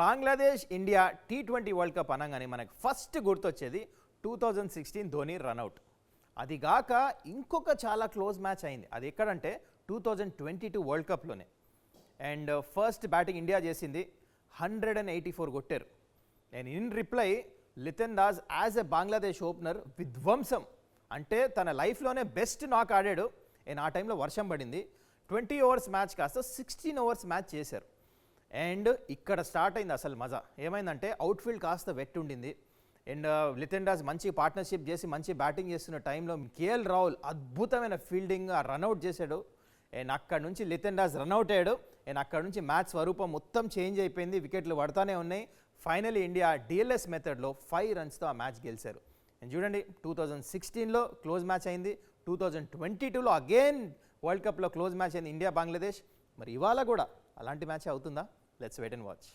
Bangladesh India T20 world cup అనగానే మనకు first గుర్తొచ్చేది 2016 ధోని రన్అట్. అది గాక ఇంకొక చాలా క్లోజ్ మ్యాచ్ అయింది. అది ఎక్కడంటే 2022 వరల్డ్ కప్లోనే. అండ్ ఫస్ట్ బ్యాటింగ్ ఇండియా చేసింది, 184 కొట్టారు. And in reply Litton Das as a Bangladesh opener విధ్వంసం, అంటే తన లైఫ్లోనే బెస్ట్ నాక్ ఆడాడు. అండ్ ఆ టైంలో వర్షం పడింది. 20 ఓవర్స్ మ్యాచ్ కాస్త 16 ఓవర్స్ మ్యాచ్ చేశారు. అండ్ ఇక్కడ స్టార్ట్ అయింది అసలు మజా. ఏమైందంటే అవుట్ఫీల్డ్ కాస్త వెట్ ఉండింది. అండ్ లితన్ దాస్ మంచి పార్ట్నర్షిప్ చేసి మంచి బ్యాటింగ్ చేస్తున్న టైంలో కేఎల్ రాహుల్ అద్భుతమైన ఫీల్డింగ్ రన్అట్ చేశాడు. అండ్ అక్కడ నుంచి లితన్ దాస్ రన్అట్ అయ్యాడు. అండ్ అక్కడ నుంచి మ్యాచ్ స్వరూపం మొత్తం చేంజ్ అయిపోయింది. వికెట్లు పడతానే ఉన్నాయి. ఫైనలీ ఇండియా డిఎల్ఎస్ మెథడ్లో 5 రన్స్తో ఆ మ్యాచ్ గెలిచారు. అండ్ చూడండి, 2016లో క్లోజ్ మ్యాచ్ అయింది, 2022లో అగైన్ వరల్డ్ కప్లో క్లోజ్ మ్యాచ్ అయింది ఇండియా బంగ్లాదేశ్. మరి ఇవాళ కూడా అలాంటి మ్యాచ్ అవుతుందా? Let's wait and watch.